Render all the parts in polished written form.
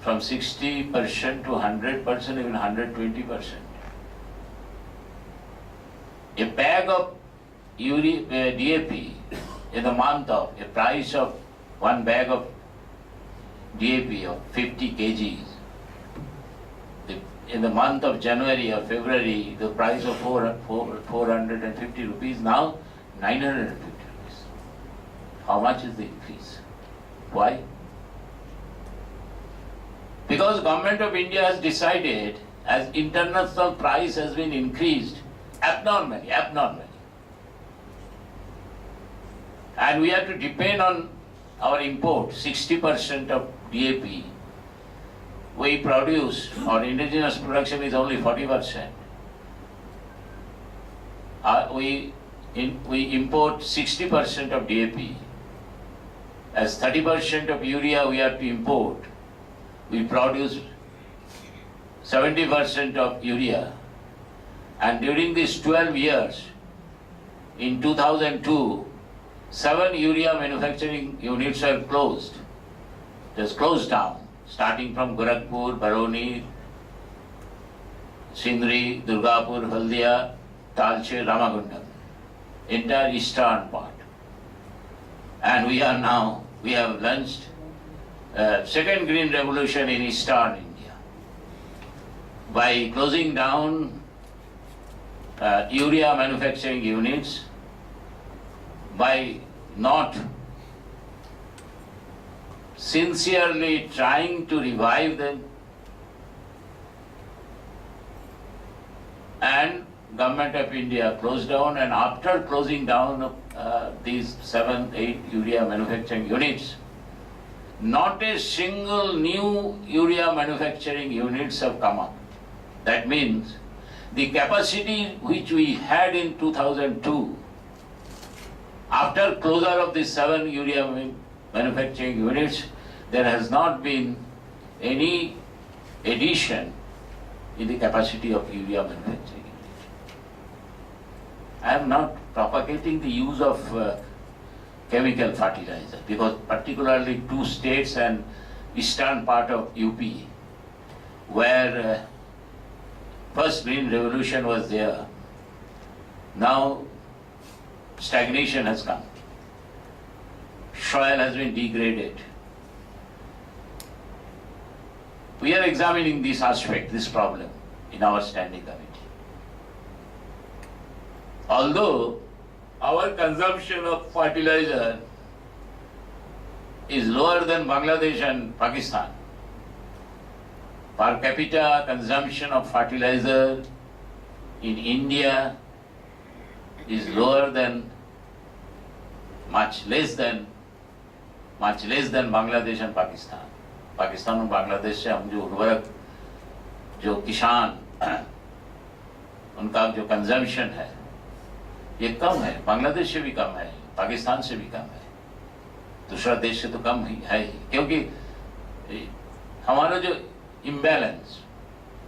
from 60% to 100%, even 120%. A bag of DAP in the month of, a price of one bag of DAP of 50 kgs, in the month of January or February, the price of 450 rupees, now 950 rupees. How much is the increase? Why? Because Government of India has decided, as international price has been increased abnormally. And we have to depend on our import, 60% of DAP. We produce, our indigenous production is only 40%. We import 60% of DAP. As 30% of urea we have to import, we produce 70% of urea. And during these 12 years, in 2002, 7 urea manufacturing units were closed. Just closed down, starting from Gorakhpur, Baroni, Sindri, Durgapur, Haldia, Talche, Ramagundam, entire eastern part. And we have launched second green revolution in eastern India by closing down urea manufacturing units, by not sincerely trying to revive them, and Government of India closed down. And after closing down these 7-8 urea manufacturing units, not a single new urea manufacturing units have come up. That means the capacity which we had in 2002, after closure of the 7 urea manufacturing units, there has not been any addition in the capacity of urea manufacturing units. I am not propagating the use of chemical fertilizer, because particularly 2 states and eastern part of UP, where first green revolution was there, now stagnation has come. Soil has been degraded. We are examining this aspect, this problem, in our standing committee. Although our consumption of fertilizer is lower than Bangladesh and Pakistan, per capita consumption of fertilizer in India is lower than, much less than Bangladesh and Pakistan. Pakistan और बांग्लादेश से हम जो उर्वरक, जो किसान, उनका जो consumption है ये कम है, बांग्लादेश से भी कम है, पाकिस्तान से भी कम है, दूसरा देश से तो कम ही है ही, क्योंकि हमारा जो इम्बैलेंस,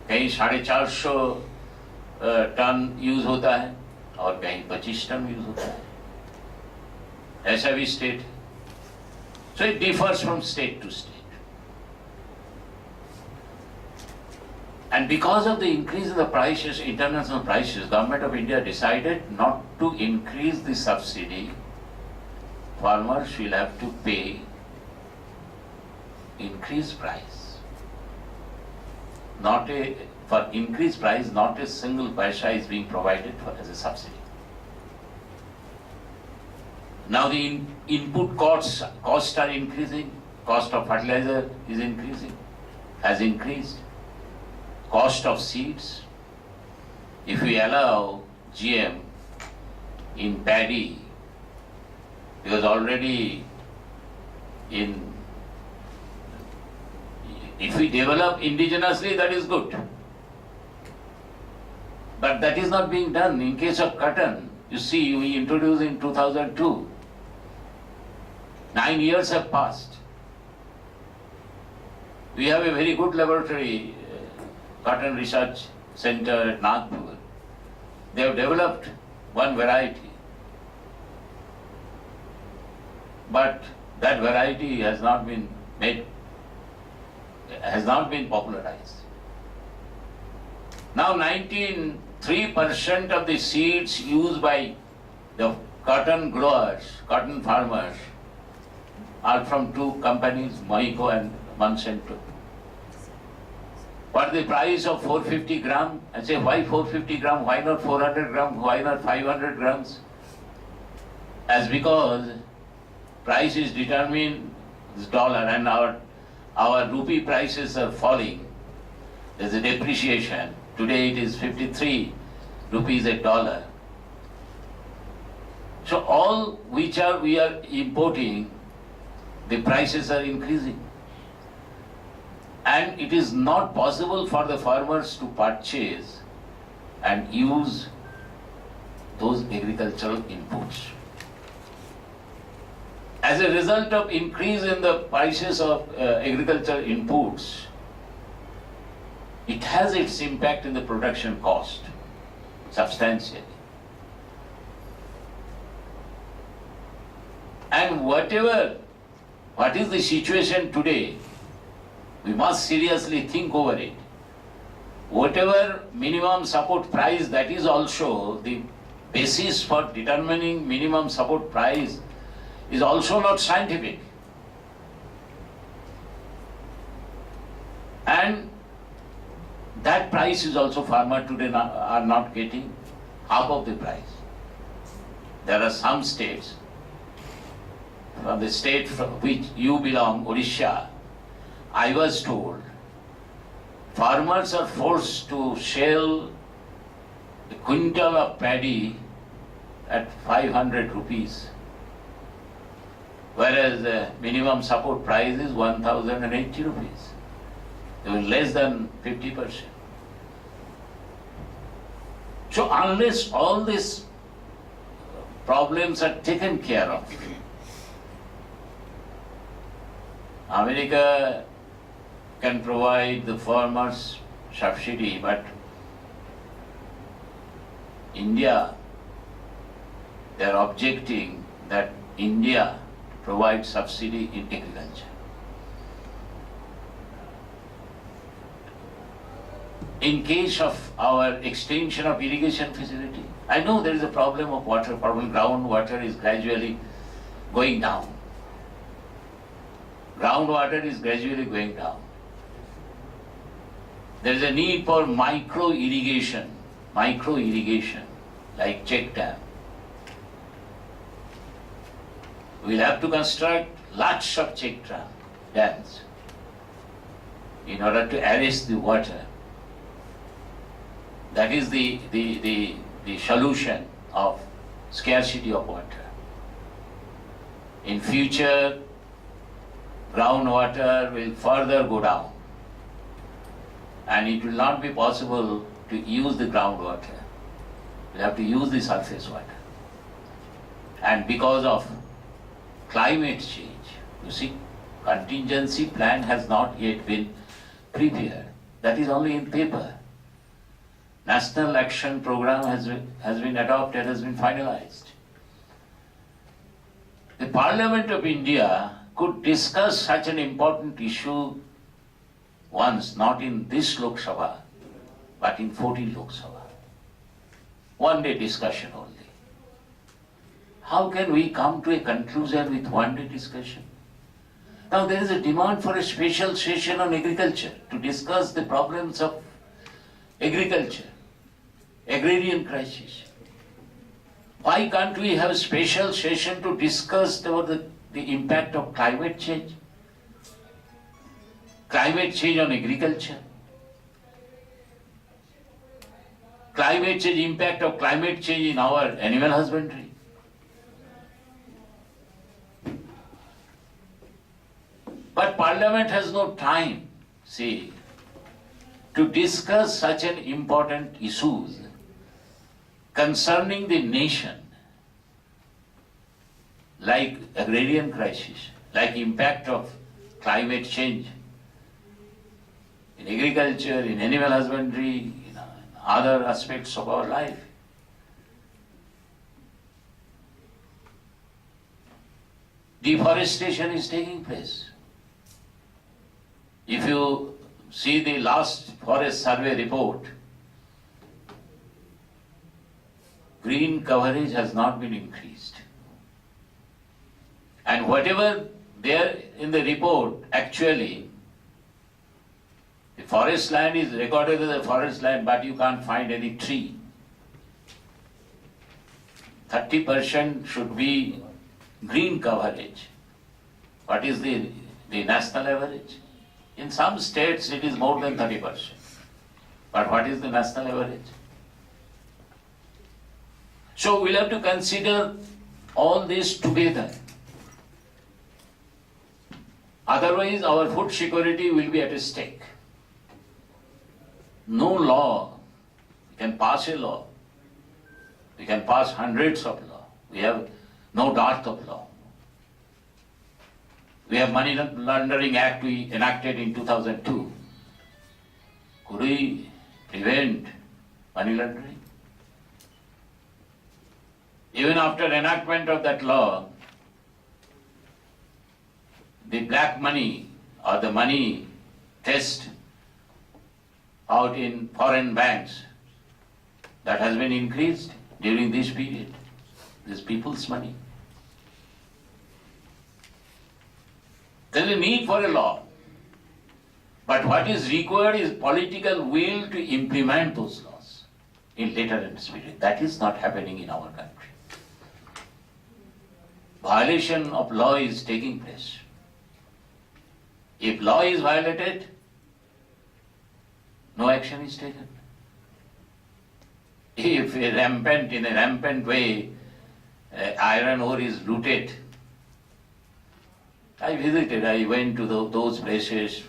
कहीं 450 टन यूज होता है और कहीं 25 टन यूज होता है, ऐसा भी स्टेट है. So it differs from state to state. And because of the increase in the prices, international prices, Government of India decided not to increase the subsidy. Farmers will have to pay increased price. For increased price, not a single paisa is being provided as a subsidy. Now the input costs are increasing, cost of fertilizer is increasing, has increased. Cost of seeds, if we allow GM in paddy, because already if we develop indigenously, that is good. But that is not being done. In case of cotton, you see, we introduced in 2002. 9 years have passed. We have a very good laboratory, Cotton Research Center at Nagpur. They have developed one variety, but that variety has not been made has not been popularized. Now 93% of the seeds used by the cotton growers, cotton farmers, are from two companies, Moico and Monsanto. What is the price of 450 gram? I say, why 450 gram? Why not 400 gram? Why not 500 grams? As because price is determined this dollar, and our rupee prices are falling. There's a depreciation. Today it is 53 rupees a dollar. So all which we are importing, the prices are increasing. And it is not possible for the farmers to purchase and use those agricultural inputs. As a result of increase in the prices of agricultural inputs, it has its impact in the production cost substantially. And what is the situation today, we must seriously think over it. Whatever minimum support price, that is also the basis for determining minimum support price, is also not scientific. And that price is also farmers today are not getting half of the price. There are some states, from the state from which you belong, Odisha, I was told, farmers are forced to sell a quintal of paddy at 500 rupees, whereas the minimum support price is 1080 rupees. They were less than 50%. So unless all these problems are taken care of, America can provide the farmers subsidy, but India, they are objecting that India provides subsidy in agriculture. In case of our extension of irrigation facility, I know there is a problem of water, groundwater is gradually going down. Groundwater is gradually going down. There is a need for micro irrigation, like check dam. We'll have to construct lots of check dams in order to arrest the water. That is the solution of scarcity of water. In future, groundwater will further go down, and it will not be possible to use the groundwater. We'll have to use the surface water. And because of climate change, you see, contingency plan has not yet been prepared. That is only in paper. National Action Program has been adopted, has been finalized. The Parliament of India could discuss such an important issue once, not in this Lok Sabha, but in 14 Lok Sabha. One day discussion only. How can we come to a conclusion with one day discussion? Now there is a demand for a special session on agriculture to discuss the problems of agriculture, agrarian crisis. Why can't we have a special session to discuss about the impact of climate change on agriculture, impact of climate change in our animal husbandry? But Parliament has no time, see, to discuss such an important issues concerning the nation, like agrarian crisis, like impact of climate change in agriculture, in animal husbandry, in other aspects of our life. Deforestation is taking place. If you see the last forest survey report, green coverage has not been increased. And whatever there in the report, actually, the forest land is recorded as a forest land, but you can't find any tree. 30% should be green coverage. What is the national average? In some states it is more than 30%. But what is the national average? So we'll have to consider all this together. Otherwise our food security will be at stake. No law, we can pass a law. We can pass hundreds of laws. We have no dearth of law. We have Money Laundering Act we enacted in 2002. Could we prevent money laundering? Even after enactment of that law, the black money or the money test out in foreign banks, that has been increased during this period. This people's money. There is a need for a law. But what is required is political will to implement those laws in letter and spirit. That is not happening in our country. Violation of law is taking place. If law is violated, no action is taken. If in a rampant way, iron ore is looted, I went to those places,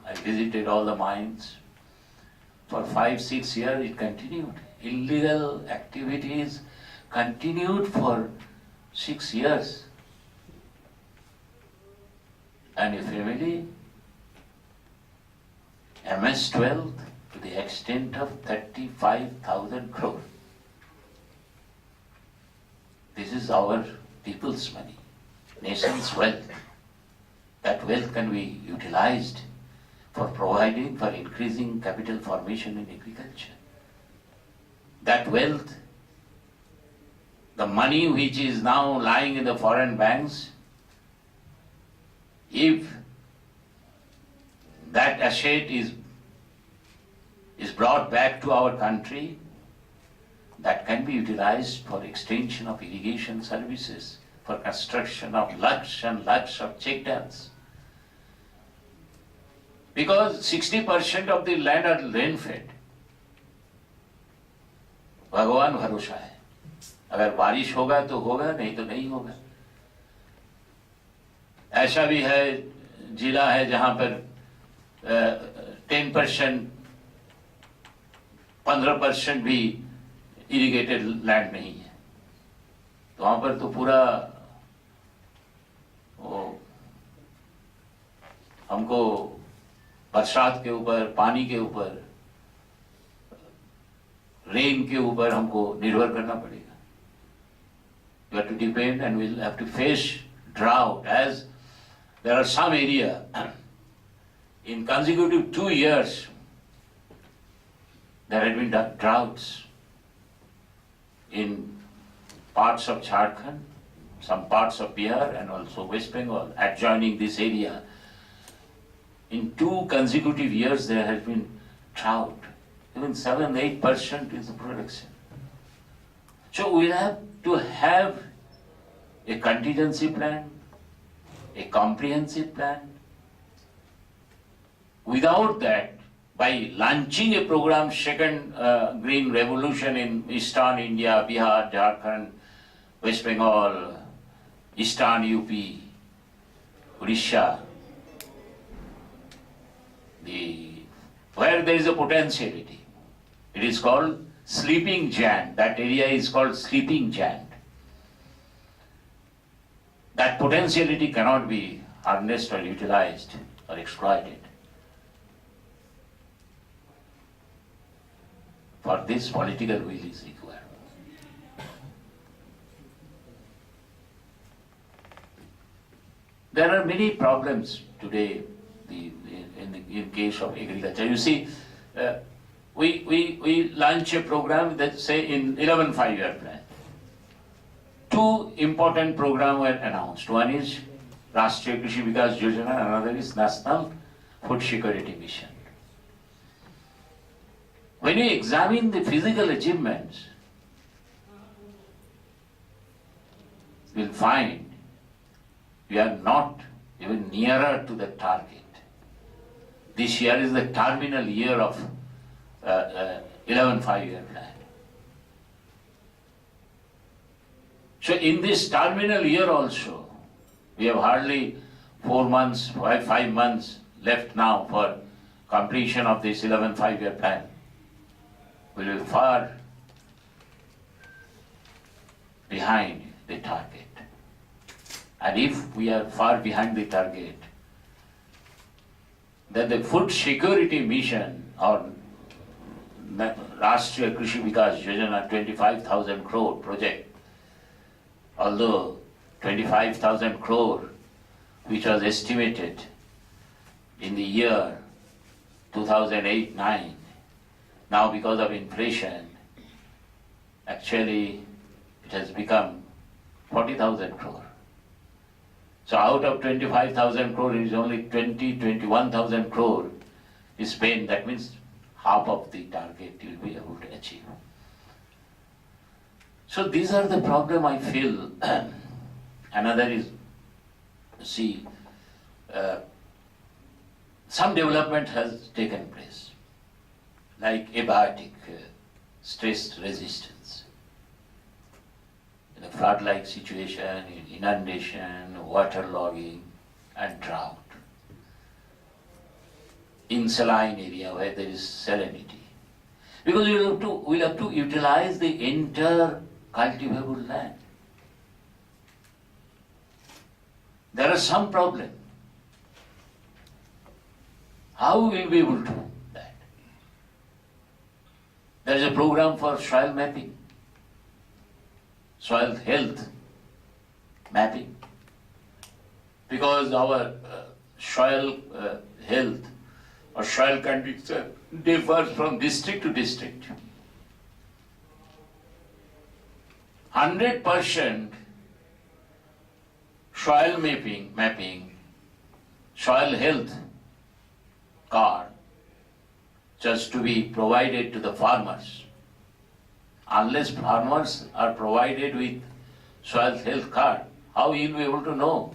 I visited all the mines. For 5-6 years it continued. Illegal activities continued for 6 years. And a family amassed wealth to the extent of 35,000 crore. This is our people's money, nation's wealth. That wealth can be utilized for providing, for increasing capital formation in agriculture. That wealth, the money which is now lying in the foreign banks, if that asset is brought back to our country, that can be utilized for extension of irrigation services, for construction of lakhs and lakhs of check dams. Because 60% of the land are rain fed. भगवान भरोसा है, अगर बारिश होगा तो होगा, नहीं तो नहीं होगा. ऐसा भी है, जिला है जहां पर 10%, 15% भी इरिगेटेड लैंड नहीं है. तो वहां पर तो पूरा हमको बरसात के ऊपर, पानी के ऊपर, रेन के ऊपर हमको निर्भर करना पड़ेगा. You have to depend and we'll have to face drought, as there are some area in consecutive 2 years there had been droughts in parts of Jharkhand, some parts of Bihar and also West Bengal adjoining this area. In 2 consecutive years there has been drought. Even 7-8% is the production. So we have to have a contingency plan, a comprehensive plan. Without that, by launching a program, second green revolution in eastern India, Bihar, Jharkhand, West Bengal, eastern UP, Odisha, where there is a potentiality. It is called sleeping giant. That area is called sleeping giant. That potentiality cannot be harnessed or utilized or exploited. For this, political will is required. There are many problems today. in case of agriculture. You see, we launch a program that say in 11 5-year plan. Two important programs were announced. One is Rashtriya Krishi Vikas Yojana, another is National Food Security Mission. When you examine the physical achievements, you will find we are not even nearer to the target. This year is the terminal year of 11 5-year plan. So in this terminal year also, we have hardly 4 months, 5 months left now for completion of this 11 5-year plan. We will be far behind the target. And if we are far behind the target, then the food security mission or Rashtriya Krishi Vikas Yojana 25,000 crore project, although 25,000 crore which was estimated in the year 2008-9, now because of inflation, actually it has become 40,000 crore. So out of 25,000 crore is only 21,000 crore is spent. That means half of the target you will be able to achieve. So these are the problem I feel. Another is, see, some development has taken place, like abiotic stress resistance. In a flood-like situation, in inundation, waterlogging and drought. In saline area where there is salinity. Because we'll have to utilize the entire cultivable land. There are some problem. How will we be able to do that? There is a program for soil mapping, soil health mapping. Because our soil health or soil condition differs from district to district. 100% soil mapping, soil health card just to be provided to the farmers. Unless farmers are provided with soil health card, how will you be able to know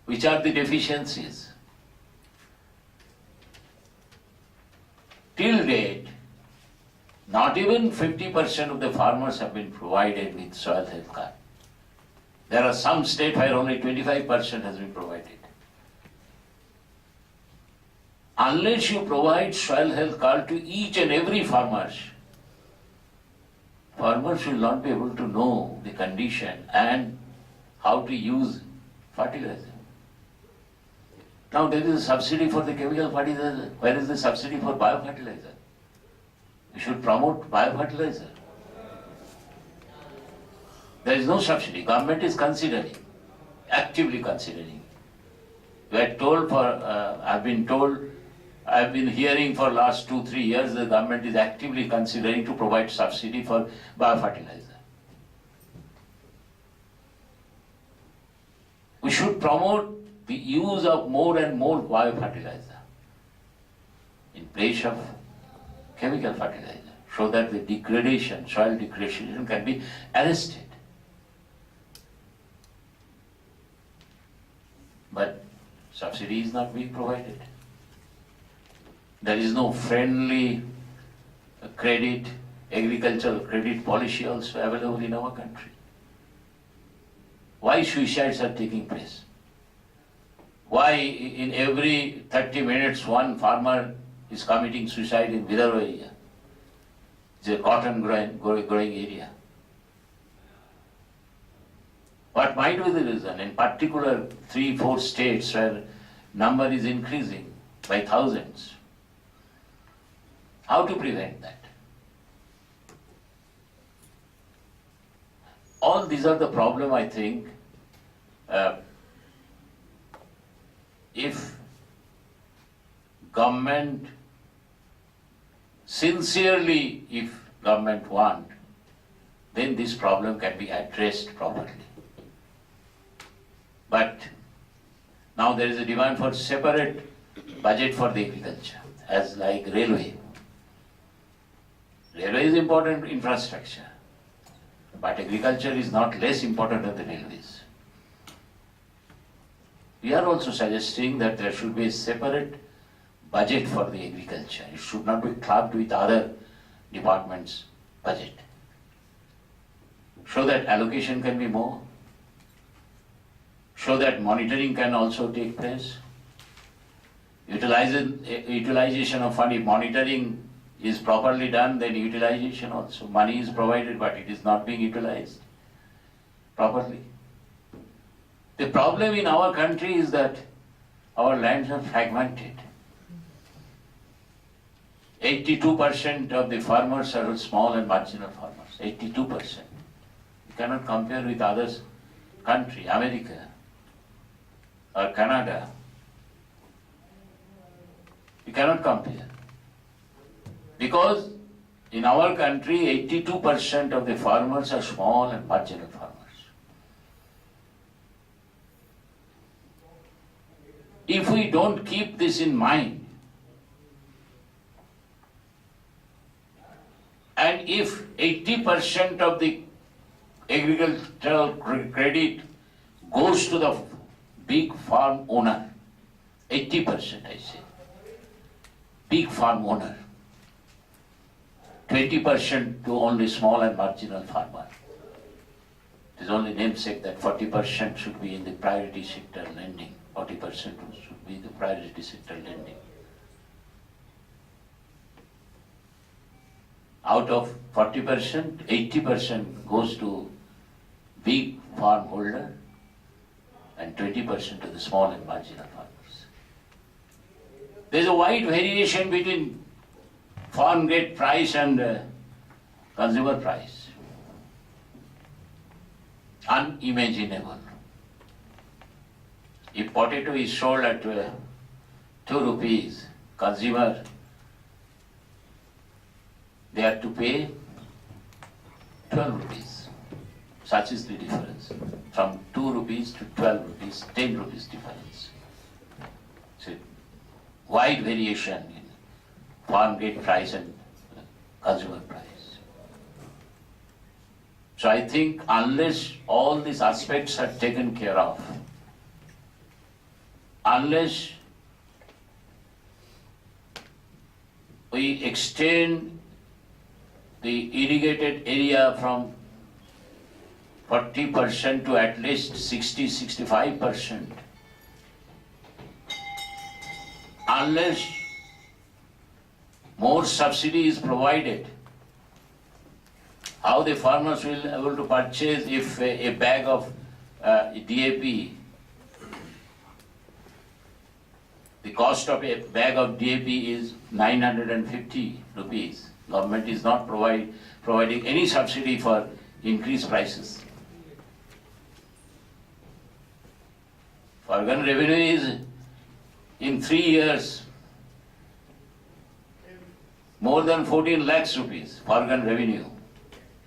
which are the deficiencies? Till date, not even 50% of the farmers have been provided with soil health card. There are some states where only 25% has been provided. Unless you provide soil health card to each and every farmers will not be able to know the condition and how to use fertilizer. Now there is a subsidy for the chemical fertilizer. Where is the subsidy for biofertilizer? We should promote biofertilizer. There is no subsidy. Government is considering, actively considering. We are told I've been hearing for last 2-3 years the government is actively considering to provide subsidy for biofertilizer. We should promote the use of more and more biofertilizer in place of chemical fertilizer so that the degradation, soil degradation can be arrested. But subsidy is not being provided. There is no friendly credit, agricultural credit policy also available in our country. Why suicides are taking place? Why in every 30 minutes one farmer is committing suicide in Vidarbha area? It's a cotton growing area. What might be the reason? In particular 3-4 states where number is increasing by thousands. How to prevent that? All these are the problem, I think. If government sincerely, if government want, then this problem can be addressed properly. But now there is a demand for separate budget for the agriculture, as like railway. Railway is important infrastructure, but agriculture is not less important than the railways. We are also suggesting that there should be a separate budget for the agriculture. It should not be clubbed with other departments' budget, so that allocation can be more, so that monitoring can also take place. Utilization of fund, if monitoring is properly done, then utilization also. Money is provided, but it is not being utilized properly. The problem in our country is that our lands are fragmented. 82% of the farmers are small and marginal farmers. 82%. You cannot compare with others country, America or Canada. You cannot compare. Because in our country, 82% of the farmers are small and marginal farmers. If we don't keep this in mind, and if 80% of the agricultural credit goes to the big farm owner, 80% I say, big farm owner, 20% to only small and marginal farmer. It is only namesake that 40% should be in the priority sector lending, 40% should be the priority sector lending. Out of 40%, 80% goes to big farm holder and 20% to the small and marginal farmers. There is a wide variation between farm gate price and consumer price. Unimaginable. If potato is sold at 2 rupees, consumer, they have to pay 12 rupees. Such is the difference. From 2 rupees to 12 rupees, 10 rupees difference. So, wide variation in farm gate price and consumer price. So I think unless all these aspects are taken care of, unless we extend the irrigated area from 40% to at least 60-65%, unless more subsidy is provided, how the farmers will be able to purchase if a bag of DAP, the cost of a bag of DAP is 950 rupees. Government is not providing any subsidy for increased prices. Organ revenue is in 3 years more than 14 lakhs rupees, organ revenue.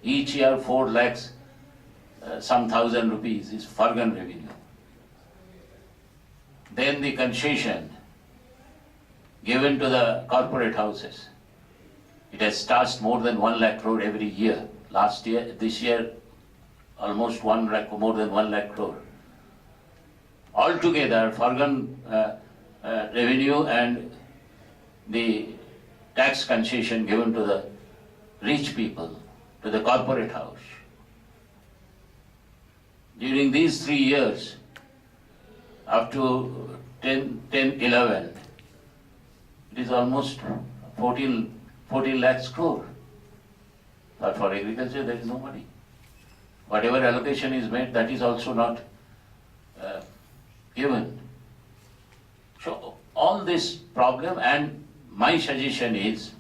Each year 4 lakhs, some thousand rupees is organ revenue. Then the concession given to the corporate houses. It has touched more than 1 lakh crore every year. Last year, this year, almost 1 lakh, more than 1 lakh crore. Altogether, organ revenue and the tax concession given to the rich people, to the corporate house. During these 3 years, up to 11, it is almost 14 lakhs crore. But for agriculture, there is no money. Whatever allocation is made, that is also not given. So all this problem, and my suggestion is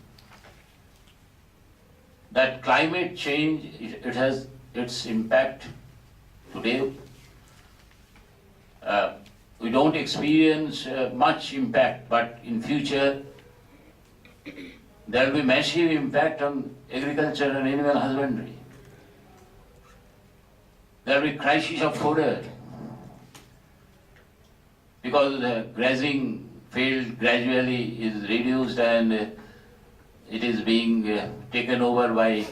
that climate change, it has its impact today. we don't experience much impact, but in future there will be massive impact on agriculture and animal husbandry. There will be crisis of fodder because the grazing field gradually is reduced and it is being taken over by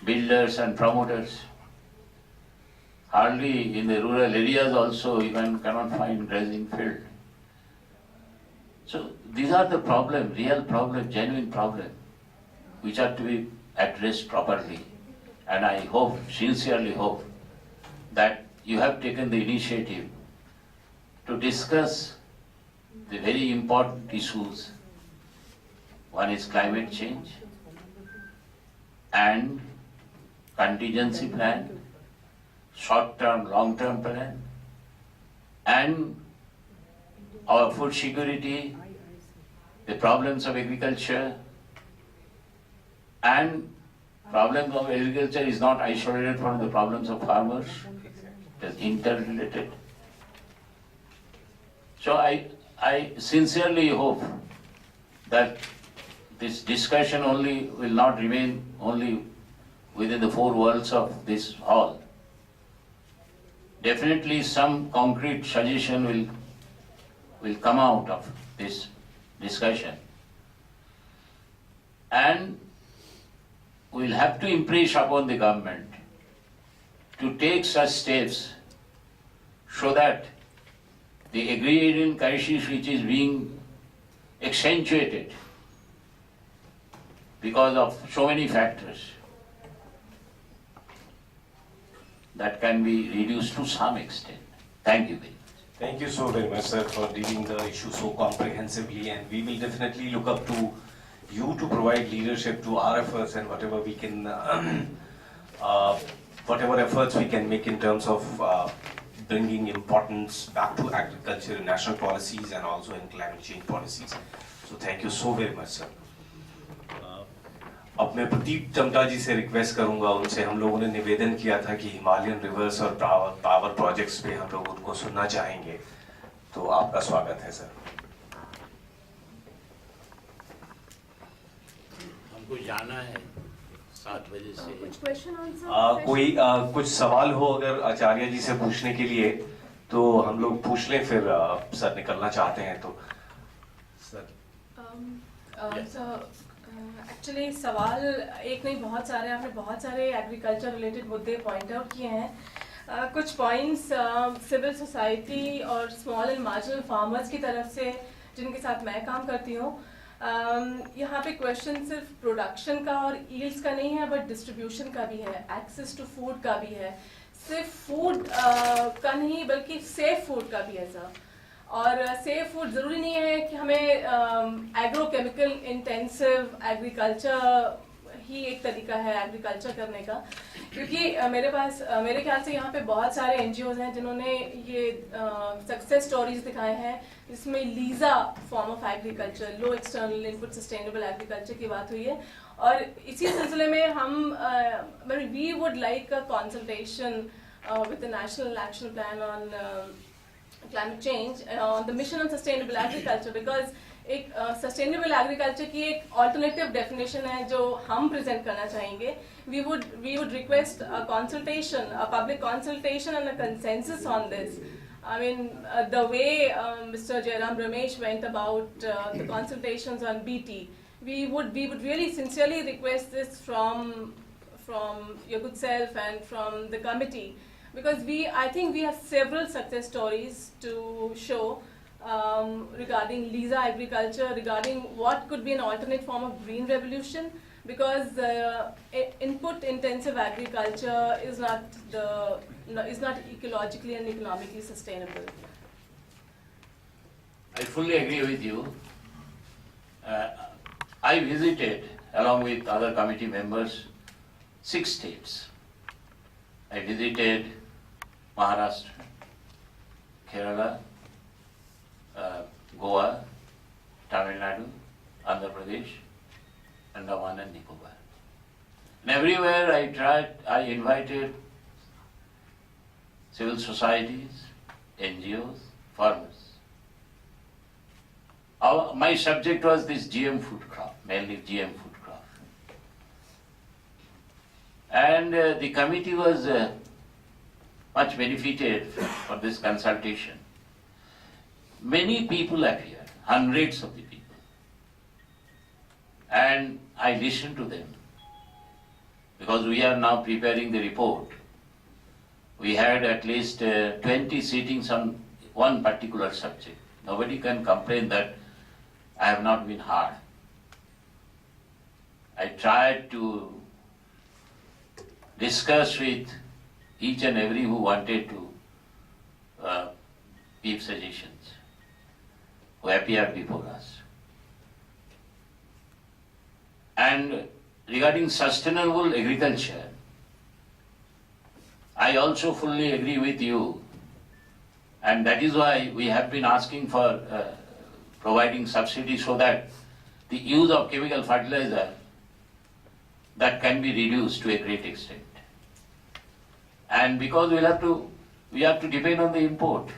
builders and promoters. Hardly in the rural areas also you cannot find grazing field. So these are the problems, real problems, genuine problems, which are to be addressed properly. And I hope, sincerely hope, that you have taken the initiative to discuss the very important issues. One is climate change and contingency plan, short-term, long-term plan, and our food security, the problems of agriculture, and problems of agriculture is not isolated from the problems of farmers, it is interrelated. So I sincerely hope that this discussion will not remain only within the four walls of this hall. Definitely some concrete suggestion will come out of this discussion. And we'll have to impress upon the government to take such steps so that the agrarian crisis which is being accentuated because of so many factors, that can be reduced to some extent. Thank you very much. Thank you so very much, sir, for dealing the issue so comprehensively, and we will definitely look up to you to provide leadership to our efforts and whatever we can, whatever efforts we can make in terms of bringing importance back to agriculture in national policies and also in climate change policies. So thank you so very much, sir. अब मैं प्रदीप टमटा जी से request करूंगा, उनसे हम लोगों ने निवेदन किया था कि हिमालयन रिवर्स और पावर प्रोजेक्ट्स पे हम लोग उनको सुनना चाहेंगे, तो आपका स्वागत है सर। हमको जाना है 7 बजे से। कुछ क्वेश्चन आंसर कोई कुछ सवाल हो अगर आचार्य जी से पूछने के लिए तो हम लोग पूछ लें, फिर सर निकलना चाहते हैं तो सर। एक्चुअली सवाल एक नहीं, बहुत सारे, आपने बहुत सारे एग्रीकल्चर रिलेटेड मुद्दे पॉइंट आउट किए हैं। कुछ पॉइंट्स सिविल सोसाइटी और स्मॉल एंड मार्जिनल फार्मर्स की तरफ से जिनके साथ मैं काम करती हूँ, यहाँ पे क्वेश्चन सिर्फ प्रोडक्शन का और ईल्ड्स का नहीं है, बट डिस्ट्रीब्यूशन का भी है, एक्सेस टू फूड का भी है, सिर्फ फूड का नहीं बल्कि सेफ फूड का भी है सर। और सेफ फूड ज़रूरी नहीं है कि हमें एग्रोकेमिकल इंटेंसिव एग्रीकल्चर ही एक तरीका है एग्रीकल्चर करने का, क्योंकि मेरे ख्याल से यहाँ पे बहुत सारे एनजीओज हैं जिन्होंने ये सक्सेस स्टोरीज दिखाए हैं जिसमें LEISA form of agriculture, low external input sustainable agriculture की बात हुई है। और इसी सिलसिले में हम we would like a consultation with the national action plan on climate change on the mission on sustainable agriculture, because एक sustainable agriculture की एक alternative definition है जो हम present करना चाहेंगे। We would request a consultation, a public consultation and a consensus on this. I mean, the way Mr. Jairam Ramesh went about the consultations on BT, we would really sincerely request this from your good self and from the committee. Because I think we have several success stories to show regarding Lisa agriculture, regarding what could be an alternate form of green revolution. Because input-intensive agriculture is not ecologically and economically sustainable. I fully agree with you. I visited, along with other committee members, 6 states. I visited Maharashtra, Kerala, Goa, Tamil Nadu, Andhra Pradesh, Andaman and Nicobar. And everywhere I invited civil societies, NGOs, farmers. My subject was this GM food crop, mainly GM food crop. And the committee was much benefited for this consultation. Many people appeared, hundreds of the people. And I listened to them because we are now preparing the report. We had at least 20 sittings on one particular subject. Nobody can complain that I have not been hard. I tried to discuss with each and every who wanted to give suggestions, who appeared before us. And regarding sustainable agriculture, I also fully agree with you, and that is why we have been asking for providing subsidies so that the use of chemical fertilizer that can be reduced to a great extent. And because we have to depend on the import.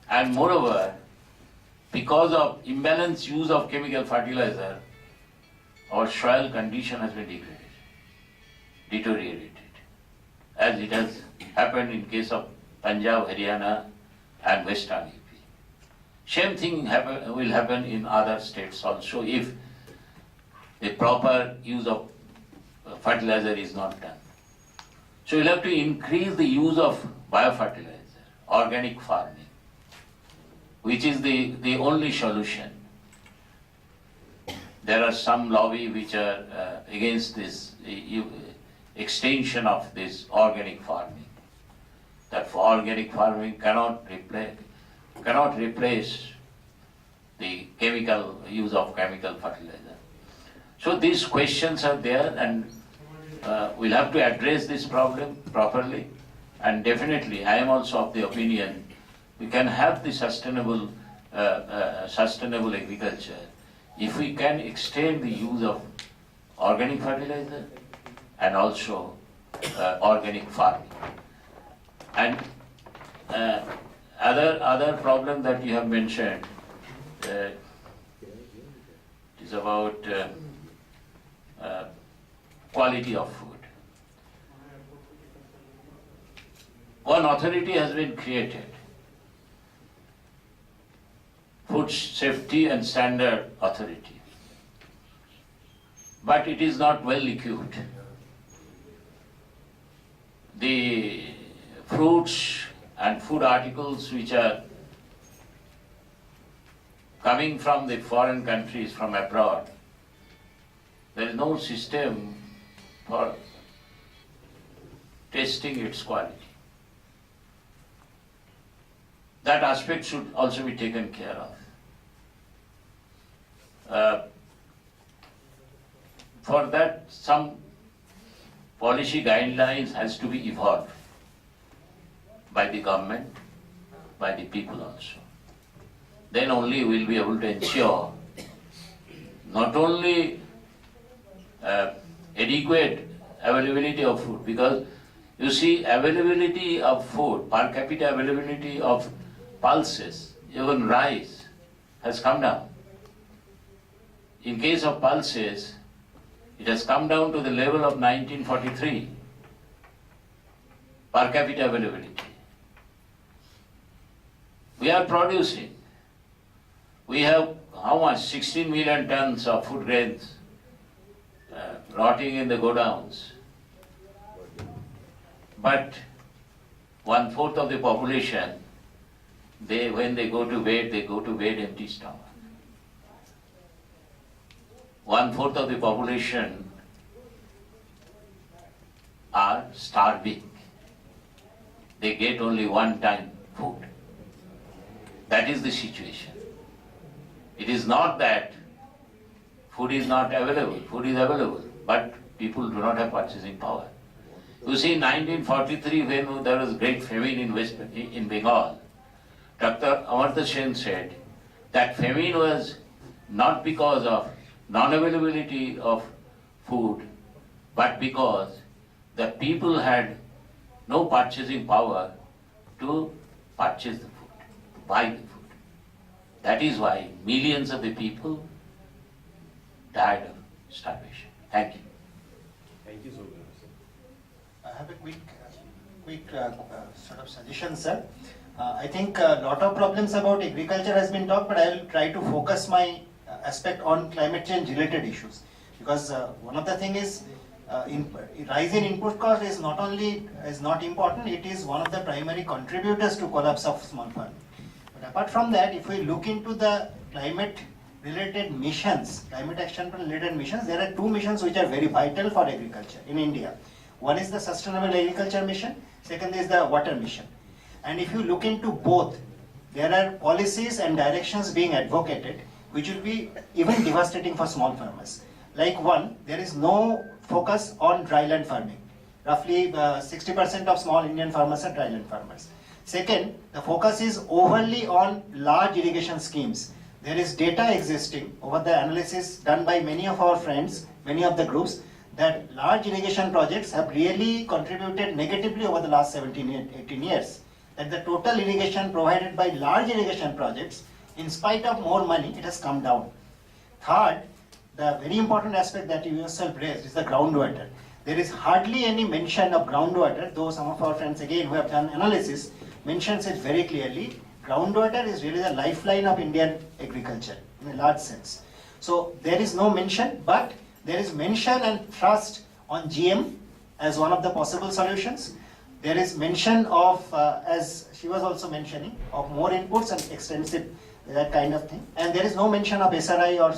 And moreover, because of imbalanced use of chemical fertilizer, our soil condition has been deteriorated, as it has happened in case of Punjab, Haryana and Western UP. Same thing will happen in other states also if the proper use of fertilizer is not done. So we'll have to increase the use of biofertilizer, organic farming, which is the only solution. There are some lobby which are against this extension of this organic farming. That organic farming cannot replace the use of chemical fertilizer. So these questions are there, and we'll have to address this problem properly. And definitely, I am also of the opinion we can have the sustainable agriculture if we can extend the use of organic fertilizer and also organic farming. And other problem that you have mentioned is about quality of food. One authority has been created, Food Safety and Standard Authority, but it is not well equipped. The fruits and food articles which are coming from the foreign countries, from abroad, there is no system for testing its quality. That aspect should also be taken care of. For that, some policy guidelines has to be evolved by the government, by the people also. Then only we will be able to ensure not only adequate availability of food, because you see availability of food, per capita availability of pulses, even rice, has come down. In case of pulses, it has come down to the level of 1943 per capita availability. We are producing. We have how much? 16 million tons of food grains rotting in the godowns. But 1/4 of the population, when they go to bed empty stomach. 1/4 of the population are starving. They get only one time food. That is the situation. It is not that food is not available. Food is available, but people do not have purchasing power. You see, in 1943, when there was great famine in Bengal, Dr. Amartya Sen said that famine was not because of non-availability of food, but because the people had no purchasing power to purchase the food, to buy the food. That is why millions of the people died of starvation. Thank you. Thank you so much, sir. I have a quick sort of suggestion, sir. I think a lot of problems about agriculture has been talked, but I will try to focus my aspect on climate change related issues. Because one of the thing is, rise in input cost is not important, it is one of the primary contributors to collapse of small farming. But apart from that, if we look into the climate related missions, climate action related missions, there are two missions which are very vital for agriculture in India. One is the Sustainable Agriculture Mission, second is the Water Mission. And if you look into both, there are policies and directions being advocated which will be even devastating for small farmers. Like one, there is no focus on dryland farming. Roughly 60% of small Indian farmers are dryland farmers. Second, the focus is overly on large irrigation schemes. There is data existing over the analysis done by many of our friends, many of the groups, that large irrigation projects have really contributed negatively over the last 18 years. That the total irrigation provided by large irrigation projects, in spite of more money, it has come down. Third, the very important aspect that you yourself raised is the groundwater. There is hardly any mention of groundwater, though some of our friends again who have done analysis mentions it very clearly. Groundwater is really the lifeline of Indian agriculture in a large sense. So there is no mention, but there is mention and thrust on GM as one of the possible solutions. There is mention of, as she was also mentioning, of more inputs and extensive that kind of thing. And there is no mention of SRI or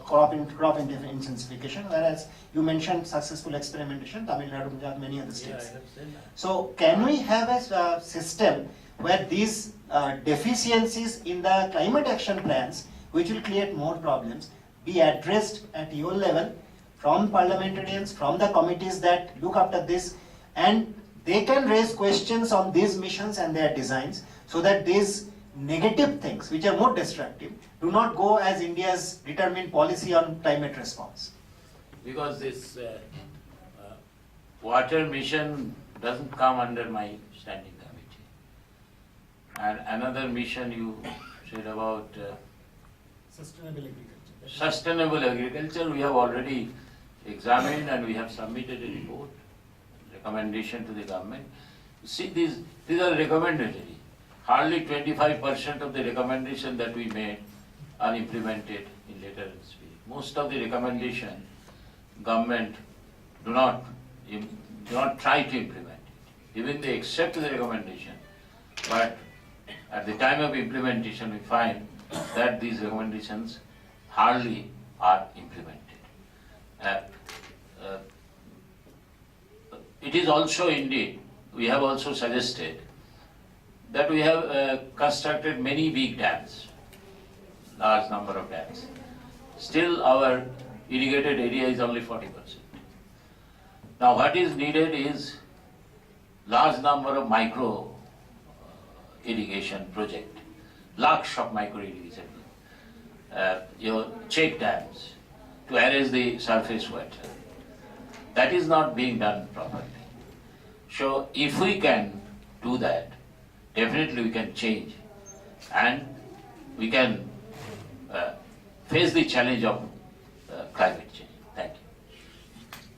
crop intensification, whereas you mentioned successful experimentation, Tamil Nadu, Punjab, many other states. So can we have a system where these deficiencies in the climate action plans, which will create more problems, be addressed at your level from parliamentarians, from the committees that look after this, and they can raise questions on these missions and their designs so that these negative things, which are more destructive, do not go as India's determined policy on climate response. Because this water mission doesn't come under my standing committee. And another mission you said about Sustainable agriculture. sustainable agriculture, we have already examined and we have submitted a report, recommendation to the government. See, these are recommendatory. Hardly 25% of the recommendation that we made are implemented in letter and spirit. Most of the recommendation, government do not try to implement it. Even they accept the recommendation, but at the time of implementation, we find that these recommendations hardly are implemented. It is also indeed, we have also suggested that we have constructed many big dams, large number of dams. Still our irrigated area is only 40%. Now what is needed is large number of micro irrigation project, lakhs of micro irrigation, your check dams to arrest the surface water. That is not being done properly. So if we can do that, definitely we can change and we can face the challenge of climate change. Thank you.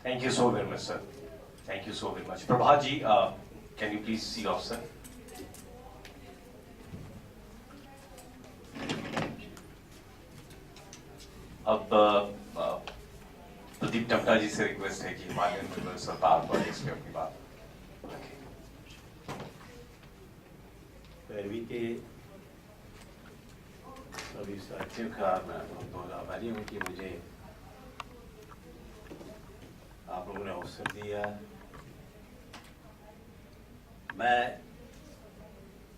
Thank you so very much, sir. Thank you so very much. Prabhat ji, can you please see off, sir? अब प्रदीप टमटा जी से request है कि Himalayan minerals और power projects पे अपनी बात रखें। पैरवी के सभी साथियों का मैं बहुत आभारी हूँ कि मुझे आप लोगों ने अवसर दिया। मैं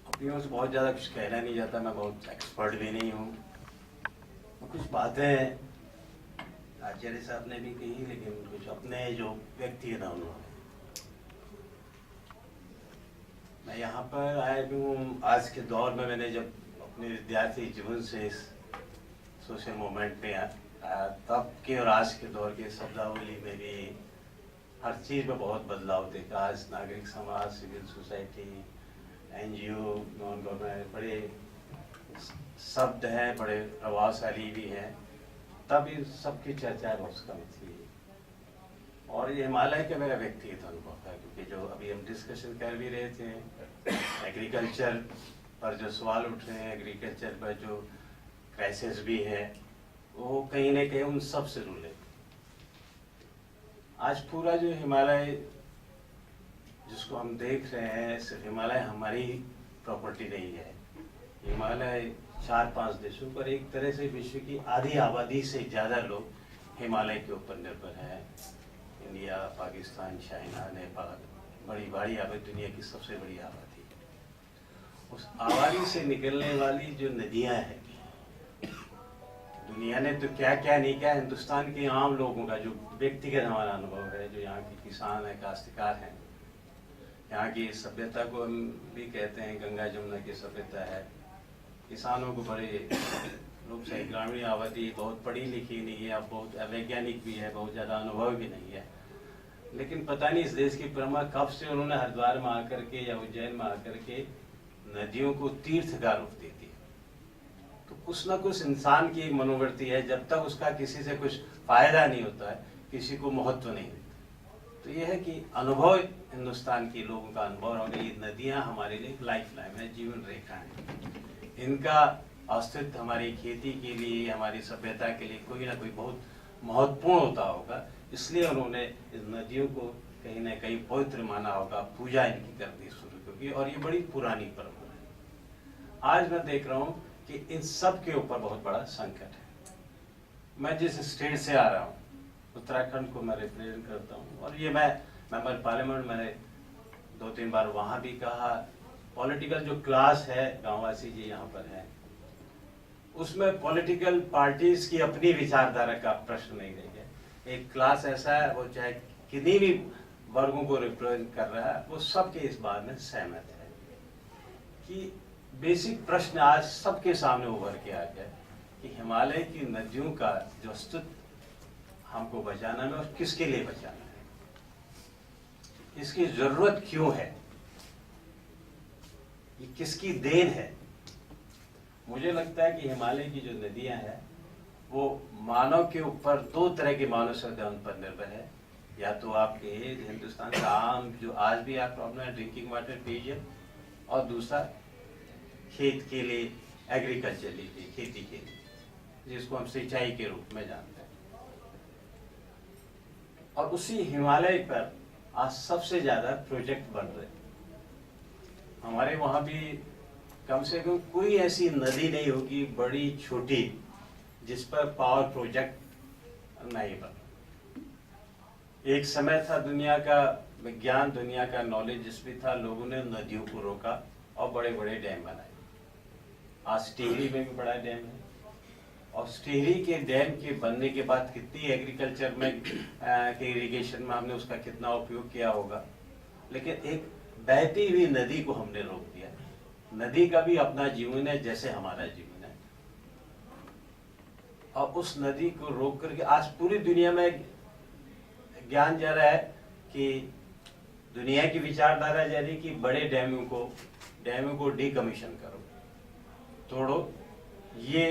अपनी ओर से बहुत ज़्यादा कुछ कहना नहीं चाहता, मैं बहुत एक्सपर्ट भी नहीं हूँ। कुछ बातें आचार्य साहब ने भी कही, लेकिन कुछ अपने जो व्यक्ति है ना उन्होंने। मैं यहाँ पर आया हूँ आज के दौर में, मैंने जब अपने विद्यार्थी जीवन से इस सोशल मूवमेंट में आया तब के और आज के दौर के शब्दावली में भी हर चीज़ में बहुत बदलाव देखा। आज नागरिक समाज, civil society, NGO, non government बड़े शब्द हैं, बड़े प्रभावशाली भी हैं। तब इन सबकी चर्चा बहुत कम थी। और ये हिमालय का मेरा व्यक्तिगत अनुभव है, क्योंकि जो अभी हम डिस्कशन कर भी रहे थे, एग्रीकल्चर पर जो सवाल उठ रहे हैं, एग्रीकल्चर पर जो क्राइसिस भी है, वो कहीं ना कहीं उन सब से रूले। आज पूरा जो हिमालय जिसको हम देख रहे हैं, सिर्फ हिमालय हमारी प्रॉपर्टी नहीं है। हिमालय 4-5 देशों पर, एक तरह से विश्व की आधी आबादी से ज़्यादा लोग हिमालय के ऊपर निर्भर हैं। इंडिया, पाकिस्तान, चाइना, नेपाल, बड़ी आबादी, दुनिया की सबसे बड़ी आबादी। उस आबादी से निकलने वाली जो नदियां हैं, दुनिया ने तो क्या क्या नहीं किया। हिंदुस्तान के आम लोगों का जो व्यक्तिगत हमारा अनुभव है, जो यहाँ के किसान है, काश्तकार हैं, यहाँ की सभ्यता को हम भी कहते हैं गंगा जमुना की सभ्यता है। किसानों को बड़े रूप से, ग्रामीण आबादी बहुत पढ़ी लिखी नहीं है, अब बहुत अवैज्ञानिक भी है, बहुत ज़्यादा अनुभव भी नहीं है। लेकिन पता नहीं इस देश की प्रमा कब से उन्होंने हरिद्वार में आकर के या उज्जैन में आकर के नदियों को तीर्थ का रूप दे दिया। तो कुछ ना कुछ इंसान की एक मनोवृत्ति है, जब तक उसका किसी से कुछ फायदा नहीं होता है, किसी को महत्व नहीं देता। तो यह है कि अनुभव, हिंदुस्तान के लोगों का अनुभव होगा, ये नदियाँ हमारे लिए लाइफ लाइन है, जीवन रेखा है। इनका अस्तित्व हमारी खेती के लिए, हमारी सभ्यता के लिए कोई ना कोई बहुत महत्वपूर्ण होता होगा। इसलिए उन्होंने इस नदियों को कहीं ना कहीं पवित्र माना होगा, पूजा इनकी करनी शुरू होगी, और ये बड़ी पुरानी परंपरा है। आज मैं देख रहा हूँ कि इन सब के ऊपर बहुत बड़ा संकट है। मैं जिस स्टेट से आ रहा हूँ, उत्तराखंड को मैं रिप्रेजेंट करता हूँ, और ये मैं मेंबर पार्लियामेंट, मैंने 2-3 बार वहाँ भी कहा, पॉलिटिकल जो क्लास है, गाँववासी जी यहाँ पर है, उसमें पॉलिटिकल पार्टीज की अपनी विचारधारा का प्रश्न नहीं रह गया। एक क्लास ऐसा है, वो चाहे किन्हीं भी वर्गों को रिप्रेजेंट कर रहा है, वो सबके इस बात में सहमत है कि बेसिक प्रश्न आज सबके सामने उभर के आ गया कि हिमालय की नदियों का जो अस्तित्व हमको बचाना है, और किसके लिए बचाना है, इसकी जरूरत क्यों है, ये किसकी देन है। मुझे लगता है कि हिमालय की जो नदियां हैं, वो मानव के ऊपर 2 तरह के मानव श्रद्धा उन पर निर्भर है। या तो आपके हिंदुस्तान का आम जो आज भी आप प्रॉब्लम है, ड्रिंकिंग वाटर, पेयजल, और दूसरा खेत के लिए, एग्रीकल्चर के लिए, खेती के लिए, जिसको हम सिंचाई के रूप में जानते हैं। और उसी हिमालय पर आज सबसे ज्यादा प्रोजेक्ट बन रहे हैं। हमारे वहां भी कम से कम कोई ऐसी नदी नहीं होगी, बड़ी छोटी, जिस पर पावर प्रोजेक्ट नहीं बना। एक समय था दुनिया का विज्ञान, दुनिया का नॉलेज जिस भी था, लोगों ने नदियों को रोका और बड़े बड़े डैम बनाए। आज टिहरी में भी बड़ा डैम है, और टिहरी के डैम के बनने के बाद कितनी एग्रीकल्चर में के इरिगेशन में हमने उसका कितना उपयोग किया होगा, लेकिन एक बहती हुई नदी को हमने रोक दिया। नदी का भी अपना जीवन है, जैसे हमारा जीवन है, और उस नदी को रोक करके आज पूरी दुनिया में ज्ञान जा रहा है कि दुनिया की विचारधारा जा रही कि बड़े डैमों को डीकमीशन करो, तोड़ो। ये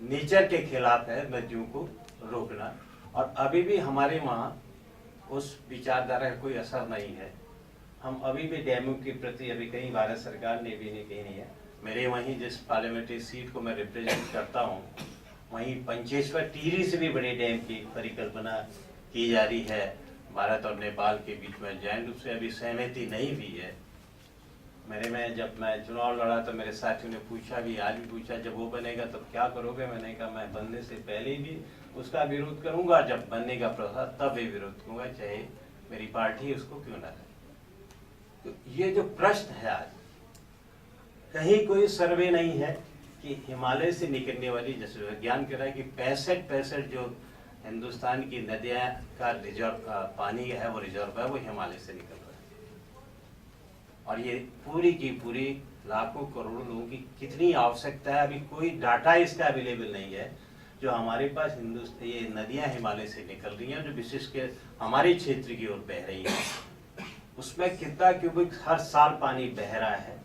नेचर के खिलाफ है नदियों को रोकना, और अभी भी हमारे वहाँ उस विचारधारा का कोई असर नहीं है। हम अभी भी डैमों के प्रति अभी कहीं भारत सरकार ने भी नहीं, कहीं नहीं है। मेरे वहीं जिस पार्लियामेंट्री सीट को मैं रिप्रेजेंट करता हूँ, वहीं पंचेश्वर, टिहरी से भी बड़े डैम की परिकल्पना की जा रही है। भारत और नेपाल के बीच में जैन रूप से अभी सहमति नहीं हुई है। जब मैं चुनाव लड़ा तो मेरे साथियों ने पूछा भी, आज भी पूछा, जब वो बनेगा तब क्या करोगे। मैंने कहा मैं बनने से पहले भी उसका विरोध करूंगा, जब बनने का प्रसाद तब भी विरोध करूंगा, चाहे मेरी पार्टी उसको क्यों ना रहे। तो ये जो प्रश्न है आज, कहीं कोई सर्वे नहीं है कि हिमालय से निकलने वाली, जैसे विज्ञान कह रहा है कि 65% जो हिंदुस्तान की नदियां का रिजर्व पानी है, वो रिजर्व है, वो हिमालय से निकल रहा है। और ये पूरी की पूरी लाखों करोड़ों लोगों की कितनी आवश्यकता है, अभी कोई डाटा इसका अवेलेबल नहीं है। जो हमारे पास हिंदुस्तान ये नदियां हिमालय से निकल रही हैं, जो विशेष के हमारे क्षेत्र की ओर बह रही हैं, उसमें कितना क्यूबिक हर साल पानी बह रहा है,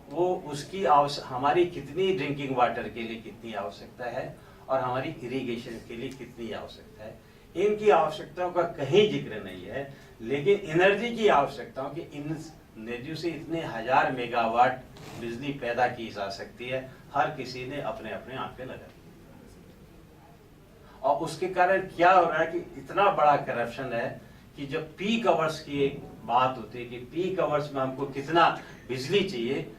वो उसकी हमारी कितनी ड्रिंकिंग वाटर के लिए कितनी आवश्यकता है और हमारी इरिगेशन के लिए कितनी आवश्यकता है, इनकी आवश्यकताओं का कहीं जिक्र नहीं है। लेकिन एनर्जी की आवश्यकताओं की इन नदियों से इतने 1000 मेगावाट बिजली पैदा की जा सकती है, हर किसी ने अपने अपने आंखें लगा दी। और उसके कारण क्या हो रहा है कि इतना बड़ा करप्शन है कि जब पीक आवर्स की एक बात होती है कि पीक आवर्स में हमको कितना बिजली चाहिए,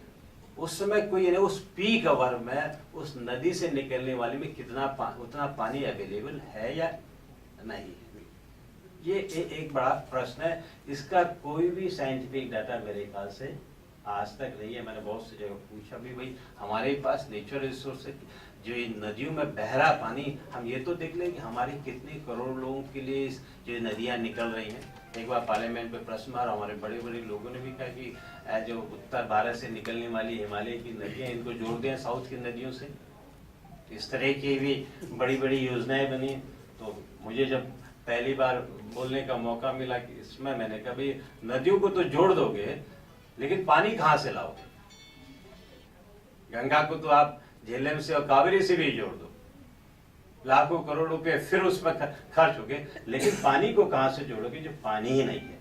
उस समय कोई नहीं, उस पीक आवर में उस नदी से निकलने वाले में कितना उतना पानी अवेलेबल है या नहीं, ये एक बड़ा प्रश्न है। इसका कोई भी साइंटिफिक डाटा मेरे ख्याल से आज तक नहीं है। मैंने बहुत सी जगह पूछा भी, भाई हमारे पास नेचुरल रिसोर्स है, जो ये नदियों में बह रहा पानी, हम ये तो देख लें कि हमारे कितने करोड़ लोगों के लिए जो नदियां निकल रही हैं। एक बार पार्लियामेंट में प्रश्न मारा, हमारे बड़े बड़े लोगों ने भी कहा कि जो उत्तर भारत से निकलने वाली हिमालय की नदियां, इनको जोड़ दें साउथ की नदियों से। इस तरह की भी बड़ी बड़ी योजनाएं बनी। तो मुझे जब पहली बार बोलने का मौका मिला कि इसमें, मैंने कहा भाई नदियों को तो जोड़ दोगे, लेकिन पानी कहाँ से लाओगे? गंगा को तो आप झेलम से और कावेरी से भी जोड़ दो, लाखों करोड़ रुपए फिर उसमें खर्च हो गए, लेकिन पानी को कहां से जोड़ोगे जो पानी ही नहीं है?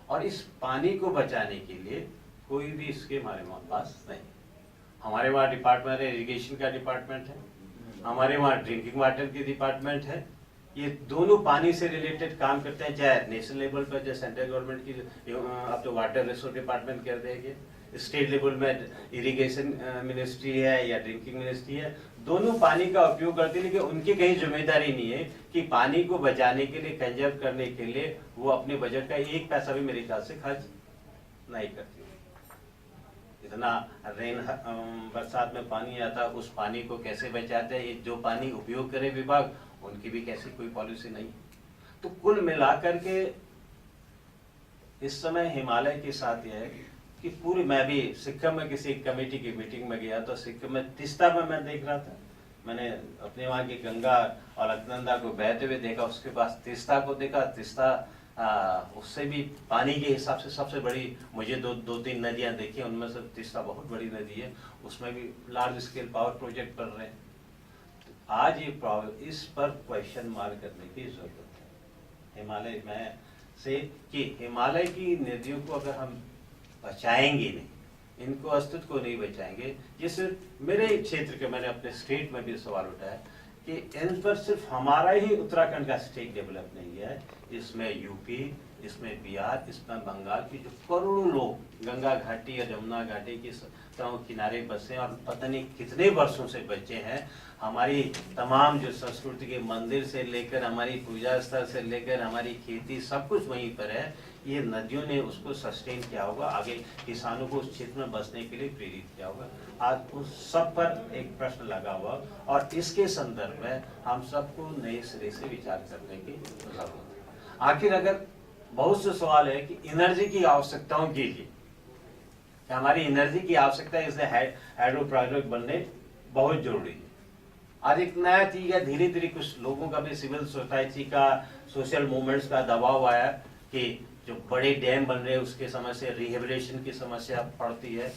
और इस पानी को बचाने के लिए कोई भी स्कीम हमारे पास नहीं। हमारे वहाँ डिपार्टमेंट है, इरिगेशन का डिपार्टमेंट है, हमारे वहाँ ड्रिंकिंग वाटर की डिपार्टमेंट है। ये दोनों पानी से रिलेटेड काम करते हैं, चाहे नेशनल लेवल पर, चाहे सेंट्रल गवर्नमेंट की अब तो वाटर रिसोर्स डिपार्टमेंट कर देंगे, स्टेट लेवल में इरिगेशन मिनिस्ट्री है या ड्रिंकिंग मिनिस्ट्री है, दोनों पानी का उपयोग करते हैं। लेकिन उनकी कहीं जिम्मेदारी नहीं है कि पानी को बचाने के लिए, कंजर्व करने के लिए वो अपने बजट का 1 पैसा भी मेरे ख्याल से खर्च नहीं करती। इतना रेन बरसात में पानी आता है, उस पानी को कैसे बचाते हैं, जो पानी उपयोग करे विभाग, उनकी भी कैसी कोई पॉलिसी नहीं। तो कुल मिलाकर के इस समय हिमालय के साथ यह है कि पूरी, मैं भी सिक्किम में किसी कमेटी की मीटिंग में गया तो सिक्किम में तीस्ता में मैं देख रहा था, मैंने अपने वहाँ की गंगा और अलकनंदा को बहते हुए देखा, उसके बाद तीस्ता को देखा। तीस्ता उससे भी पानी के हिसाब से सबसे बड़ी, मुझे दो तीन नदियाँ देखी, उनमें से तीस्ता बहुत बड़ी नदी है, उसमें भी लार्ज स्केल पावर प्रोजेक्ट कर रहे हैं। तो आज ये इस पर क्वेश्चन मार्क करने की जरूरत है हिमालय में से, कि हिमालय की नदियों को अगर हम बचाएंगे नहीं, इनको अस्तित्व को नहीं बचाएंगे। जैसे मेरे क्षेत्र के, मैंने अपने स्टेट में भी सवाल उठाया कि इन पर सिर्फ हमारा ही उत्तराखंड का स्टेट डेवलप नहीं है, इसमें यूपी, इसमें बिहार, इसमें बंगाल की जो करोड़ों लोग गंगा घाटी या जमुना घाटी की किनारे बसे और पता नहीं कितने वर्षों से बचे हैं। हमारी तमाम जो संस्कृति के मंदिर से लेकर, हमारी पूजा स्थल से लेकर, हमारी खेती, सब कुछ वहीं पर है। ये नदियों ने उसको सस्टेन किया होगा, आगे किसानों को उस क्षेत्र में बसने के लिए प्रेरित किया होगा। आज उस सब पर एक प्रश्न लगा हुआ, और इसके संदर्भ में हम सबको नए सिरे से विचार करने की जरूरत है। आखिर अगर बहुत से सवाल है कि एनर्जी की आवश्यकताओं के लिए, कि हमारी एनर्जी की आवश्यकता है, इसलिए हाइड्रो प्रोजेक्ट बनने बहुत जरूरी है। आज एक नया चीज है, धीरे धीरे कुछ लोगों का भी, सिविल सोसाइटी का, सोशल मूवमेंट्स का दबाव आया कि जो बड़े डैम बन रहे हैं उसके समस्या, रिहेबिलिटेशन की समस्या पड़ती है,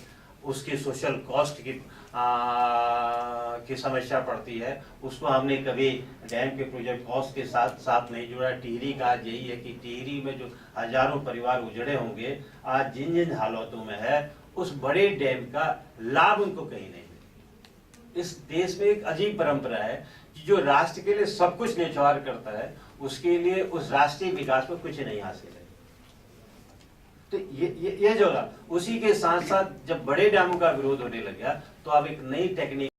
उसकी सोशल कॉस्ट की समस्या पड़ती है, उसको हमने कभी डैम के प्रोजेक्ट कॉस्ट के साथ नहीं जुड़ा। टिहरी का आज यही है कि टिहरी में जो हजारों परिवार उजड़े होंगे, आज जिन जिन हालातों में है, उस बड़े डैम का लाभ उनको कहीं नहीं मिले। इस देश में एक अजीब परंपरा है कि जो राष्ट्र के लिए सब कुछ न्यौछावर करता है, उसके लिए उस राष्ट्रीय विकास में कुछ नहीं हासिल है। तो ये जो रहा, उसी के साथ साथ जब बड़े डैमों का विरोध होने लगा, तो अब एक नई टेक्निक